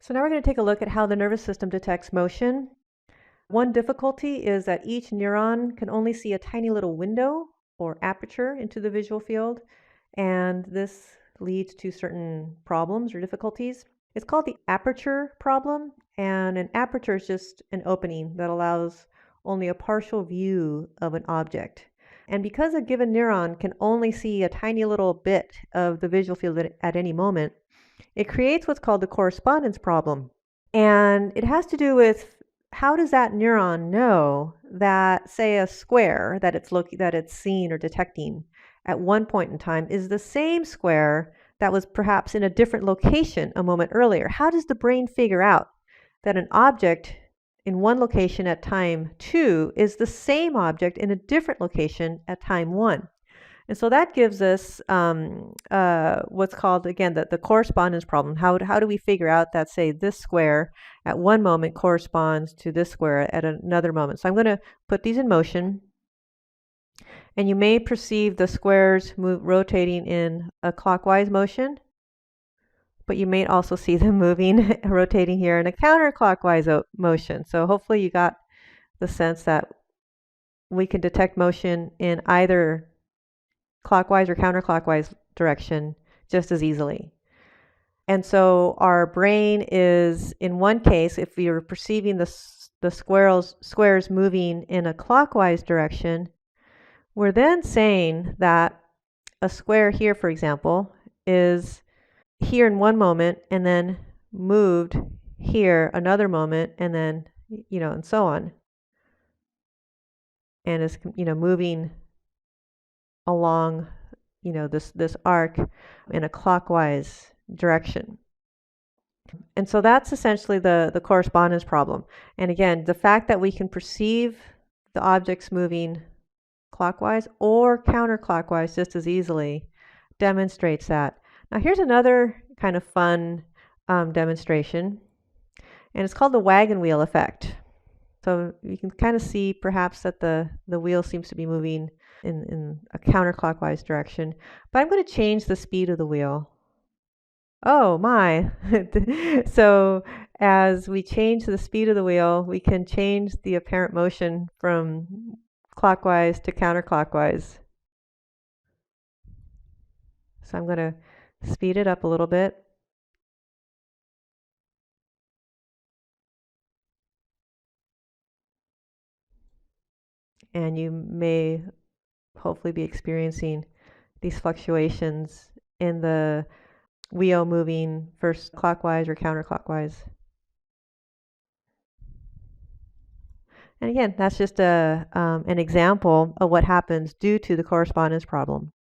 So now we're going to take a look at how the nervous system detects motion. One difficulty is that each neuron can only see a tiny little window or aperture into the visual field, and this leads to certain problems or difficulties. It's called the aperture problem, and an aperture is just an opening that allows only a partial view of an object. And because a given neuron can only see a tiny little bit of the visual field at any moment, it creates what's called the correspondence problem. And it has to do with how does that neuron know that, say, a square that it's seen or detecting at one point in time is the same square that was perhaps in a different location a moment earlier. How does the brain figure out that an object in one location at time 2 is the same object in a different location at time 1? And so that gives us what's called, again, the correspondence problem. How do we figure out that, say, this square at one moment corresponds to this square at another moment? So I'm going to put these in motion. And you may perceive the squares rotating in a clockwise motion, but you may also see them moving, rotating here in a counterclockwise motion. So hopefully you got the sense that we can detect motion in either clockwise or counterclockwise direction just as easily. And so our brain is, in one case, if we are perceiving the squares moving in a clockwise direction, we're then saying that a square here, for example, is here in one moment and then moved here another moment and then, and so on. And is, moving along, this arc in a clockwise direction. And so that's essentially the correspondence problem. And again, the fact that we can perceive the objects moving clockwise or counterclockwise just as easily demonstrates that. Now here's another kind of fun demonstration, and it's called the wagon wheel effect. So you can kind of see perhaps that the wheel seems to be moving in a counterclockwise direction, but I'm going to change the speed of the wheel. Oh my! So as we change the speed of the wheel, we can change the apparent motion from clockwise to counterclockwise. So I'm going to speed it up a little bit. And you may hopefully be experiencing these fluctuations in the wheel moving first clockwise or counterclockwise. And again, that's just an example of what happens due to the correspondence problem.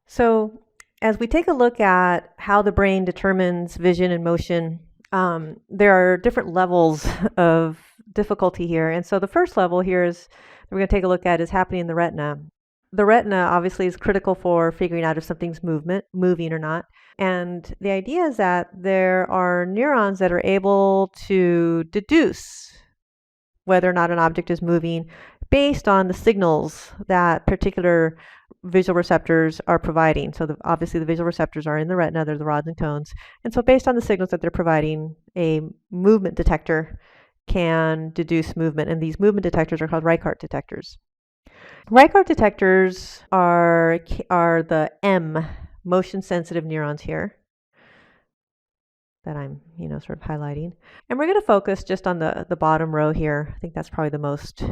So as we take a look at how the brain determines vision and motion, there are different levels of difficulty here. And so the first level here is we're going to take a look at is happening in the retina. The retina obviously is critical for figuring out if something's moving or not. And the idea is that there are neurons that are able to deduce whether or not an object is moving based on the signals that particular visual receptors are providing. So obviously the visual receptors are in the retina, they're the rods and cones. And so based on the signals that they're providing, a movement detector can deduce movement. And these movement detectors are called Reichardt detectors. Reichardt detectors are the M motion sensitive neurons here that I'm, sort of highlighting. And we're going to focus just on the bottom row here. I think that's probably the most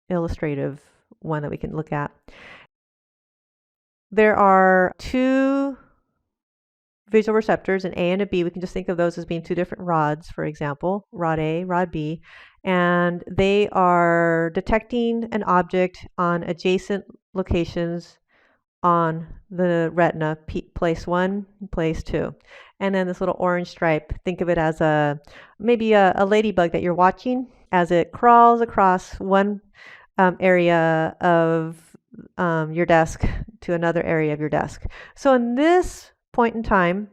illustrative one that we can look at. There are two visual receptors, an A and a B. We can just think of those as being two different rods, for example, rod A, rod B. And they are detecting an object on adjacent locations on the retina, place 1, place 2. And then this little orange stripe, think of it as maybe a ladybug that you're watching as it crawls across one area of your desk to another area of your desk. So in this point in time,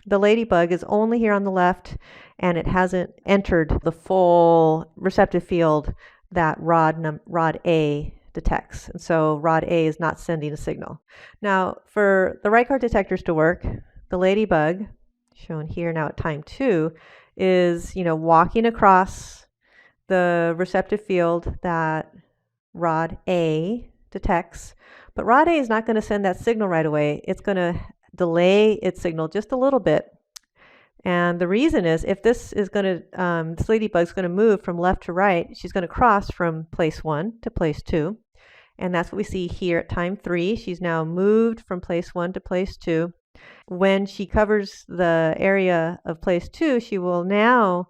the ladybug is only here on the left, and it hasn't entered the full receptive field that rod A detects. And so rod A is not sending a signal. Now, for the Reichardt detectors to work, the ladybug, shown here now at time 2, is, walking across the receptive field that rod A detects, but rod A is not going to send that signal right away. It's going to delay its signal just a little bit. And the reason is, if this ladybug is going to move from left to right, she's going to cross from place 1 to place 2. And that's what we see here at time 3. She's now moved from place 1 to place 2. When she covers the area of place 2, she will now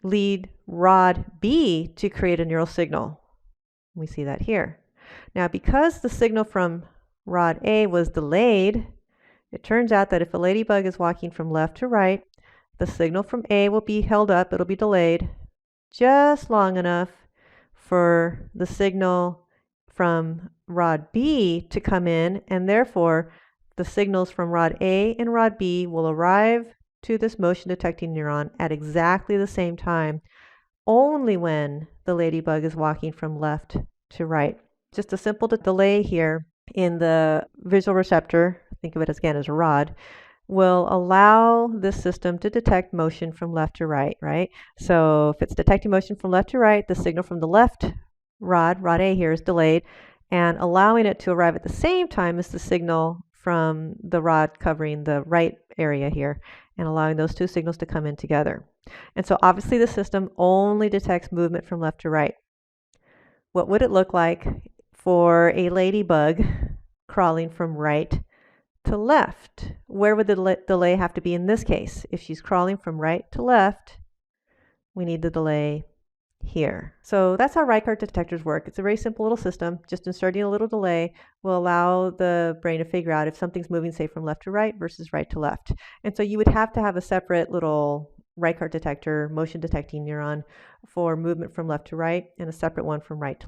lead rod B to create a neural signal. We see that here. Now, because the signal from rod A was delayed, it turns out that if a ladybug is walking from left to right, the signal from A will be held up, it'll be delayed just long enough for the signal from rod B to come in, and therefore the signals from rod A and rod B will arrive to this motion detecting neuron at exactly the same time, only when the ladybug is walking from left to right. Just a simple delay here in the visual receptor, think of it again as a rod, will allow this system to detect motion from left to right, right? So if it's detecting motion from left to right, the signal from the left rod A here, is delayed, and allowing it to arrive at the same time as the signal from the rod covering the right area here, and allowing those two signals to come in together. And so obviously the system only detects movement from left to right. What would it look like for a ladybug crawling from right to left? Where would the delay have to be in this case? If she's crawling from right to left, we need the delay here. So that's how Reichardt detectors work. It's a very simple little system. Just inserting a little delay will allow the brain to figure out if something's moving, say, from left to right versus right to left. And so you would have to have a separate little Reichardt detector, motion detecting neuron, for movement from left to right, and a separate one from right to left.